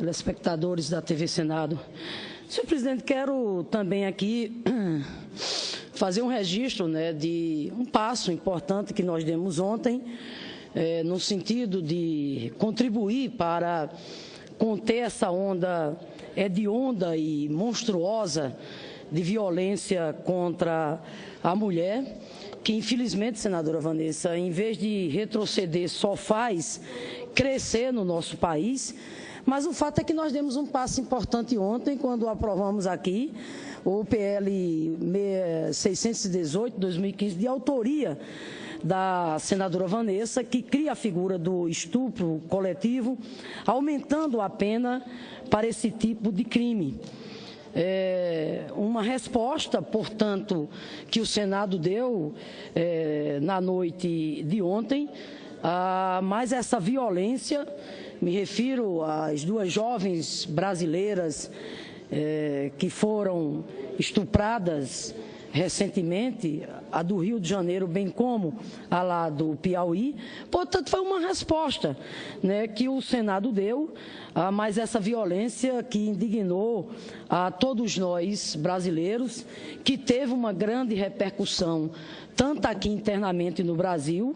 telespectadores da TV Senado. Senhor presidente, quero também aqui fazer um registro, de um passo importante que nós demos ontem, no sentido de contribuir para conter essa onda hedionda e monstruosa de violência contra a mulher, que infelizmente, senadora Vanessa, em vez de retroceder, só faz crescer no nosso país. Mas o fato é que nós demos um passo importante ontem, quando aprovamos aqui o PL 618, 2015, de autoria da senadora Vanessa, que cria a figura do estupro coletivo, aumentando a pena para esse tipo de crime. Uma resposta, portanto, que o Senado deu na noite de ontem, mas essa violência, me refiro às duas jovens brasileiras que foram estupradas recentemente, a do Rio de Janeiro, bem como a lá do Piauí. Portanto, foi uma resposta que o Senado deu, mas essa violência que indignou a todos nós brasileiros, que teve uma grande repercussão, tanto aqui internamente no Brasil,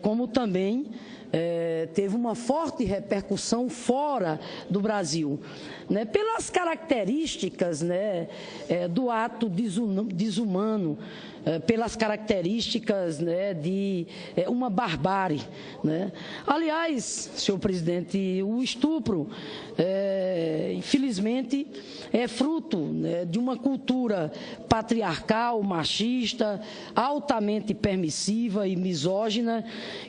como também teve uma forte repercussão fora do Brasil, pelas características do ato desumano, pelas características de uma barbárie. Aliás, senhor presidente, o estupro, infelizmente, é fruto de uma cultura patriarcal, machista, altamente permissiva e misógina,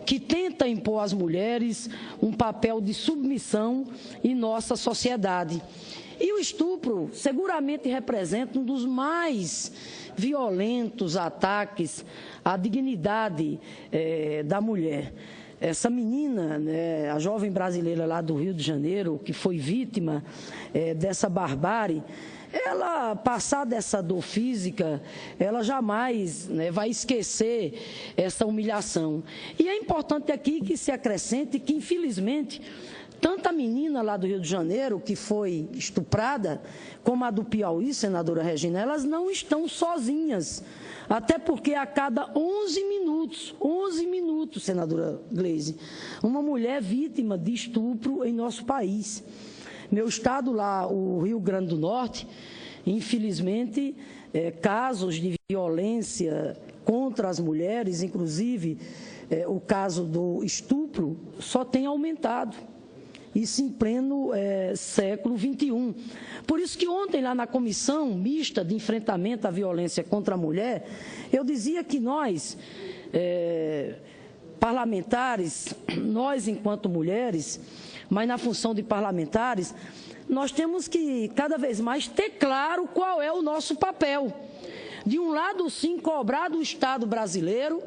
que tenta impor às mulheres um papel de submissão em nossa sociedade. E o estupro seguramente representa um dos mais violentos ataques à dignidade da mulher. Essa menina, a jovem brasileira lá do Rio de Janeiro, que foi vítima dessa barbárie, ela, passada essa dor física, ela jamais vai esquecer essa humilhação. E é importante aqui que se acrescente que, infelizmente, tanto a menina lá do Rio de Janeiro, que foi estuprada, como a do Piauí, senadora Regina, elas não estão sozinhas. Até porque a cada 11 minutos, senadora Gleisi, uma mulher vítima de estupro em nosso país. Meu estado lá, o Rio Grande do Norte, infelizmente, casos de violência contra as mulheres, inclusive o caso do estupro, só tem aumentado. Isso em pleno século XXI. Por isso que ontem, lá na Comissão Mista de Enfrentamento à Violência contra a Mulher, eu dizia que nós, parlamentares, nós enquanto mulheres, mas na função de parlamentares, nós temos que, cada vez mais, ter claro qual é o nosso papel. De um lado, sim, cobrar do Estado brasileiro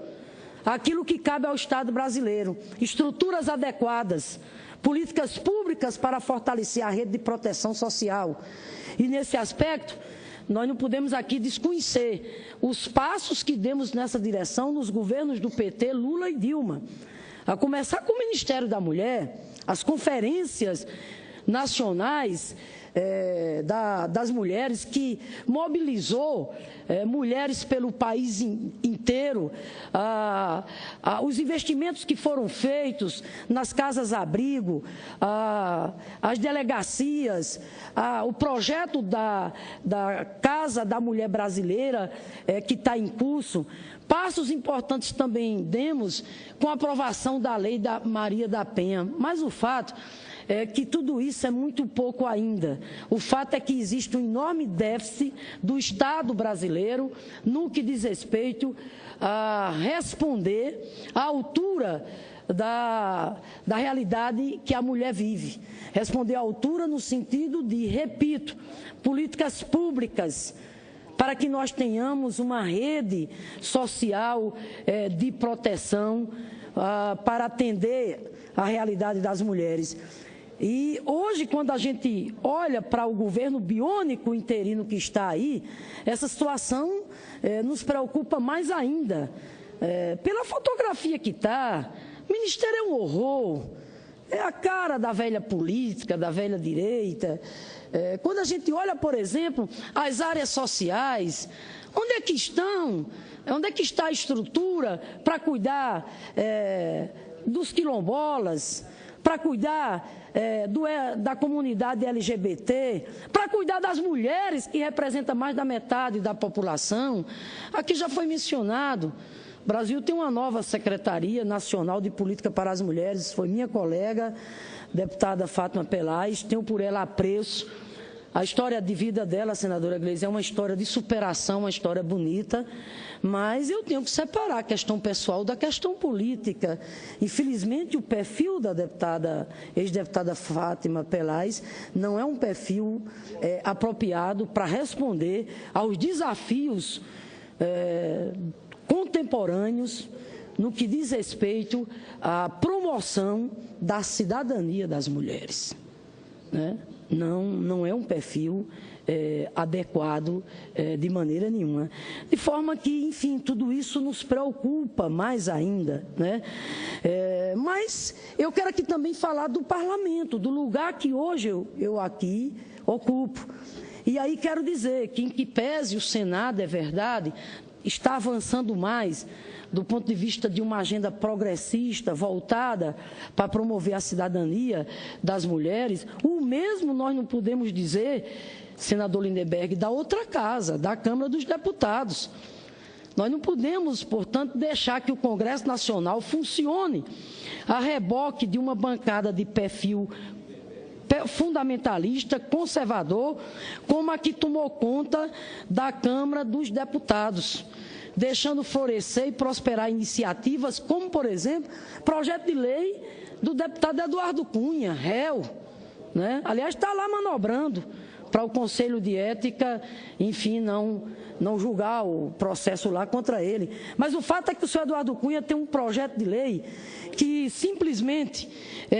aquilo que cabe ao Estado brasileiro, estruturas adequadas, políticas públicas para fortalecer a rede de proteção social. E, nesse aspecto, nós não podemos aqui desconhecer os passos que demos nessa direção nos governos do PT, Lula e Dilma. A começar com o Ministério da Mulher, as conferências nacionais das mulheres, que mobilizou mulheres pelo país inteiro, os investimentos que foram feitos nas casas-abrigo, as delegacias, o projeto da Casa da Mulher Brasileira, que está em curso. Passos importantes também demos com a aprovação da lei da Maria da Penha. Mas o fato é que tudo isso é muito pouco ainda. O fato é que existe um enorme déficit do Estado brasileiro no que diz respeito a responder à altura da realidade que a mulher vive. Responder à altura no sentido de, repito, políticas públicas para que nós tenhamos uma rede social de proteção para atender a realidade das mulheres. E hoje, quando a gente olha para o governo biônico interino que está aí, essa situação nos preocupa mais ainda. Pela fotografia que está, o Ministério é um horror. é a cara da velha política, da velha direita. Quando a gente olha, por exemplo, as áreas sociais, onde é que estão? Onde é que está a estrutura para cuidar dos quilombolas, para cuidar da comunidade LGBT, para cuidar das mulheres, que representam mais da metade da população? Aqui já foi mencionado, o Brasil tem uma nova Secretaria Nacional de Política para as Mulheres, foi minha colega, deputada Fátima Pelais, tenho por ela apreço. A história de vida dela, senadora Gleisi, é uma história de superação, uma história bonita, mas eu tenho que separar a questão pessoal da questão política. Infelizmente, o perfil da ex-deputada Fátima Pelais não é um perfil apropriado para responder aos desafios contemporâneos no que diz respeito à promoção da cidadania das mulheres, né? Não é um perfil adequado de maneira nenhuma. De forma que, enfim, tudo isso nos preocupa mais ainda, né? Mas eu quero aqui também falar do parlamento, do lugar que hoje eu aqui ocupo. E aí quero dizer que, em que pese o Senado, é verdade, está avançando mais do ponto de vista de uma agenda progressista voltada para promover a cidadania das mulheres, o mesmo nós não podemos dizer, senador Lindenberg, da outra casa, da Câmara dos Deputados. Nós não podemos, portanto, deixar que o Congresso Nacional funcione a reboque de uma bancada de perfil fundamentalista, conservador, como a que tomou conta da Câmara dos Deputados, deixando florescer e prosperar iniciativas como, por exemplo, projeto de lei do deputado Eduardo Cunha, réu, né? Aliás, está lá manobrando para o Conselho de Ética, enfim, não julgar o processo lá contra ele. Mas o fato é que o senhor Eduardo Cunha tem um projeto de lei que simplesmente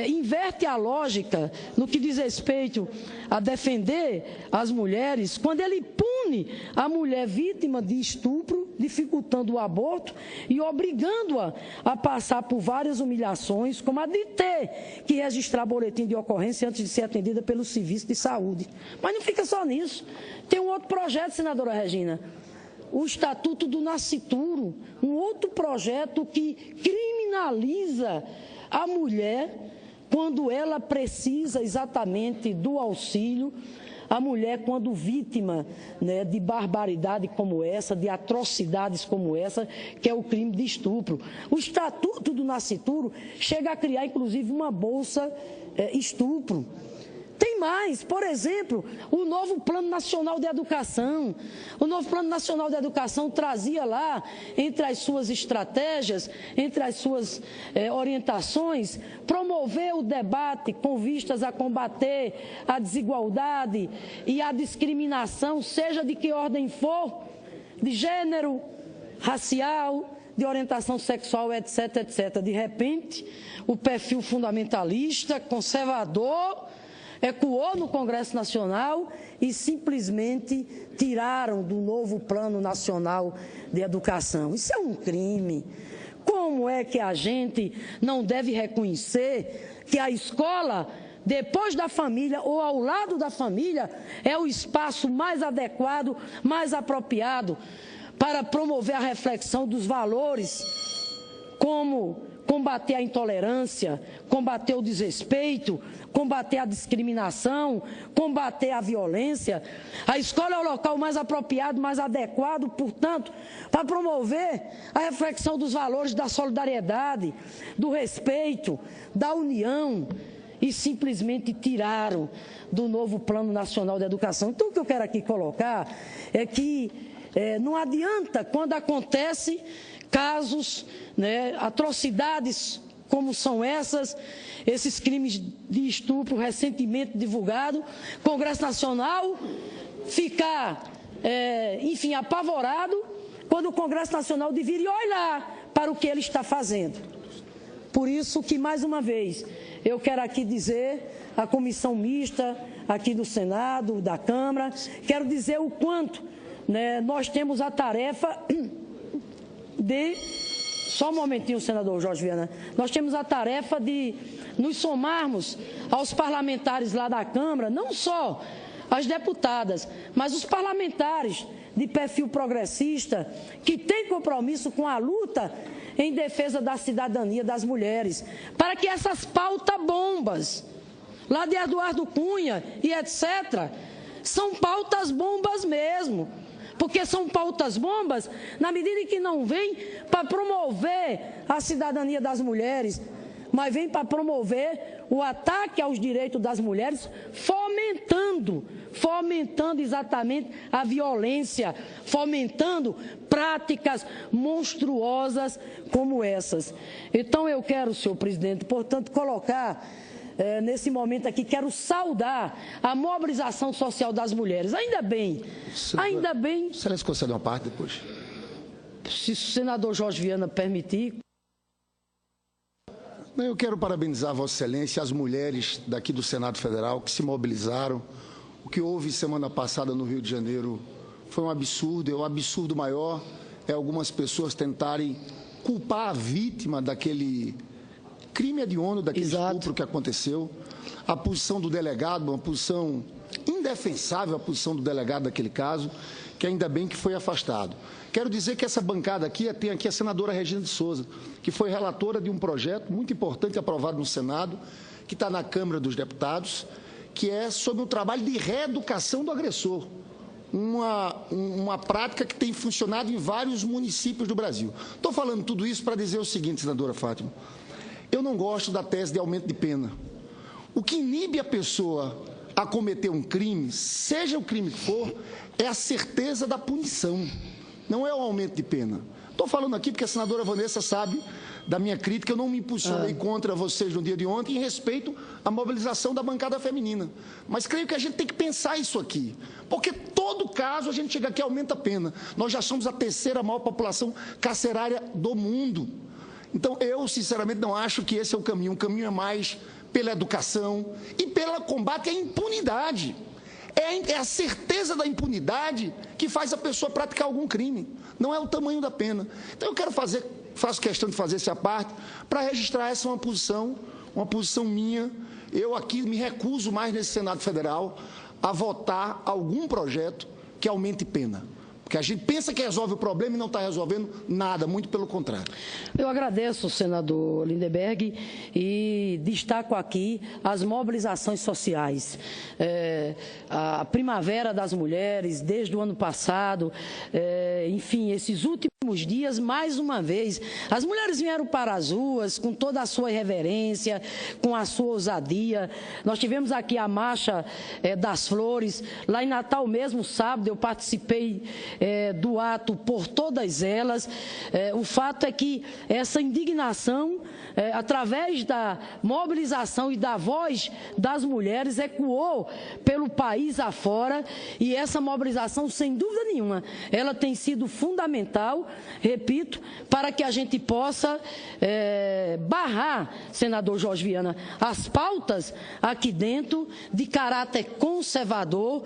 inverte a lógica no que diz respeito a defender as mulheres, quando ele pune a mulher vítima de estupro, dificultando o aborto e obrigando-a a passar por várias humilhações, como a de ter que registrar boletim de ocorrência antes de ser atendida pelo serviço de saúde. Mas não fica só nisso. Tem um outro projeto, senadora Regina, o Estatuto do Nascituro, um outro projeto que criminaliza a mulher quando ela precisa exatamente do auxílio, a mulher quando vítima, né, de barbaridade como essa, de atrocidades como essa, que é o crime de estupro. O Estatuto do Nascituro chega a criar, inclusive, uma bolsa estupro. Tem mais, por exemplo, o novo Plano Nacional de Educação. O novo Plano Nacional de Educação trazia lá, entre as suas estratégias, entre as suas orientações, promover o debate com vistas a combater a desigualdade e a discriminação, seja de que ordem for, de gênero, racial, de orientação sexual, etc, etc. De repente, o perfil fundamentalista, conservador, ecoou no Congresso Nacional e simplesmente tiraram do novo Plano Nacional de Educação. Isso é um crime. Como é que a gente não deve reconhecer que a escola, depois da família ou ao lado da família, é o espaço mais adequado, mais apropriado para promover a reflexão dos valores, como combater a intolerância, combater o desrespeito, combater a discriminação, combater a violência. A escola é o local mais apropriado, mais adequado, portanto, para promover a reflexão dos valores da solidariedade, do respeito, da união, e simplesmente tiraram do novo Plano Nacional de Educação. Então, o que eu quero aqui colocar é que não adianta, quando acontece casos, né, atrocidades como são esses crimes de estupro recentemente divulgados, Congresso Nacional ficar, enfim, apavorado, quando o Congresso Nacional deveria olhar para o que ele está fazendo. Por isso que, mais uma vez, eu quero aqui dizer à comissão mista aqui do Senado, da Câmara, quero dizer o quanto, né, nós temos a tarefa de Só um momentinho, senador Jorge Viana. Nós temos a tarefa de nos somarmos aos parlamentares lá da Câmara, não só as deputadas, mas os parlamentares de perfil progressista que têm compromisso com a luta em defesa da cidadania das mulheres, para que essas pautas bombas, lá de Eduardo Cunha e etc., são pautas bombas mesmo, porque são pautas bombas na medida em que não vêm para promover a cidadania das mulheres, mas vem para promover o ataque aos direitos das mulheres, fomentando exatamente a violência, fomentando práticas monstruosas como essas. Então eu quero, senhor presidente, portanto, colocar nesse momento aqui, quero saudar a mobilização social das mulheres. Ainda bem. Excelência, concede uma parte depois. Se o senador Jorge Viana permitir. Eu quero parabenizar a Vossa Excelência e as mulheres daqui do Senado Federal que se mobilizaram. O que houve semana passada no Rio de Janeiro foi um absurdo, é um absurdo maior, é algumas pessoas tentarem culpar a vítima daquele crime hediondo, daquele estupro que aconteceu. A posição do delegado, uma posição indefensável, a posição do delegado daquele caso, que ainda bem que foi afastado. Quero dizer que essa bancada aqui tem aqui a senadora Regina de Souza, que foi relatora de um projeto muito importante aprovado no Senado, que está na Câmara dos Deputados, que é sobre o trabalho de reeducação do agressor. Uma prática que tem funcionado em vários municípios do Brasil. Estou falando tudo isso para dizer o seguinte, senadora Fátima. Eu não gosto da tese de aumento de pena. O que inibe a pessoa a cometer um crime, seja o crime que for, é a certeza da punição. Não é o aumento de pena. Estou falando aqui porque a senadora Vanessa sabe da minha crítica, eu não me impulsionei contra vocês no dia de ontem em respeito à mobilização da bancada feminina. Mas creio que a gente tem que pensar isso aqui, porque todo caso a gente chega aqui e aumenta a pena. Nós já somos a terceira maior população carcerária do mundo. Então, eu, sinceramente, não acho que esse é o caminho. O caminho é mais pela educação e pelo combate à impunidade. É a certeza da impunidade que faz a pessoa praticar algum crime. Não é o tamanho da pena. Então, eu faço questão de fazer essa parte para registrar essa uma posição minha. Eu aqui me recuso mais nesse Senado Federal a votar algum projeto que aumente pena. Porque a gente pensa que resolve o problema e não está resolvendo nada, muito pelo contrário. Eu agradeço, senador Lindenberg, e destaco aqui as mobilizações sociais. A Primavera das Mulheres, desde o ano passado, enfim, esses últimos dias, mais uma vez, as mulheres vieram para as ruas com toda a sua irreverência, com a sua ousadia. Nós tivemos aqui a Marcha das Flores, lá em Natal mesmo, sábado, eu participei do ato por todas elas. O fato é que essa indignação, através da mobilização e da voz das mulheres, ecoou pelo país afora, e essa mobilização, sem dúvida nenhuma, ela tem sido fundamental, repito, para que a gente possa barrar, senador Jorge Viana, as pautas aqui dentro de caráter conservador,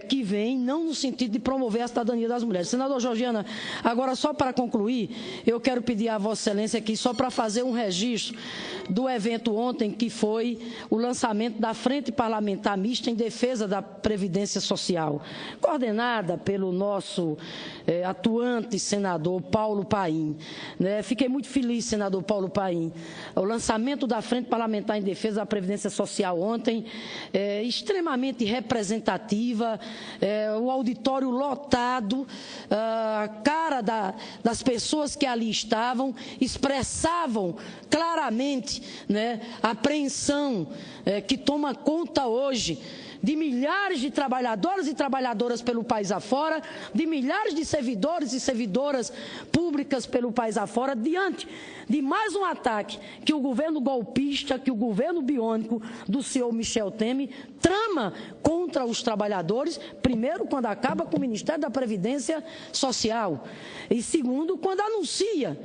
que vem não no sentido de promover a cidadania das mulheres. Senador Jorge Viana, agora só para concluir, eu quero pedir a Vossa Excelência aqui só para fazer um registro do evento ontem, que foi o lançamento da Frente Parlamentar Mista em Defesa da Previdência Social, coordenada pelo nosso atuante senador Paulo Paim. Fiquei muito feliz, senador Paulo Paim. O lançamento da Frente Parlamentar em Defesa da Previdência Social ontem, extremamente representativa, o auditório lotado, a cara das pessoas que ali estavam expressavam claramente a apreensão que toma conta hoje de milhares de trabalhadoras e trabalhadoras pelo país afora, de milhares de servidores e servidoras públicas pelo país afora, diante de mais um ataque que o governo golpista, que o governo biônico do senhor Michel Temer trama contra os trabalhadores, primeiro, quando acaba com o Ministério da Previdência Social, e segundo, quando anuncia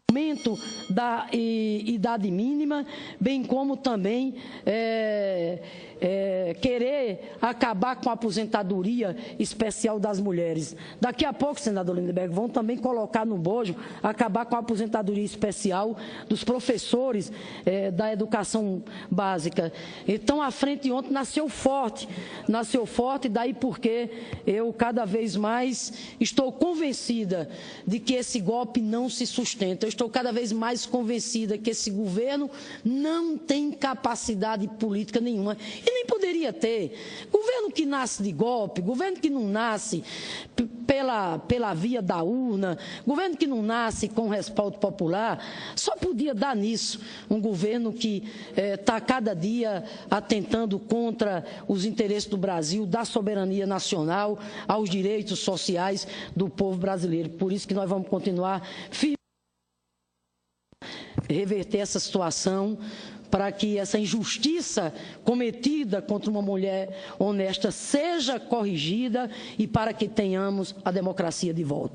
aumento da idade mínima, bem como também querer acabar com a aposentadoria especial das mulheres. Daqui a pouco, senador Lindenberg, vão também colocar no bojo acabar com a aposentadoria especial dos professores da educação básica. Então, à frente ontem nasceu forte, daí porque eu cada vez mais estou convencida de que esse golpe não se sustenta. Eu estou cada vez mais convencida que esse governo não tem capacidade política nenhuma. E nem poderia ter. Governo que nasce de golpe, governo que não nasce pela via da urna, governo que não nasce com respaldo popular, só podia dar nisso. Um governo que está cada dia atentando contra os interesses do Brasil, da soberania nacional, aos direitos sociais do povo brasileiro. Por isso que nós vamos continuar firmes reverter essa situação, para que essa injustiça cometida contra uma mulher honesta seja corrigida e para que tenhamos a democracia de volta.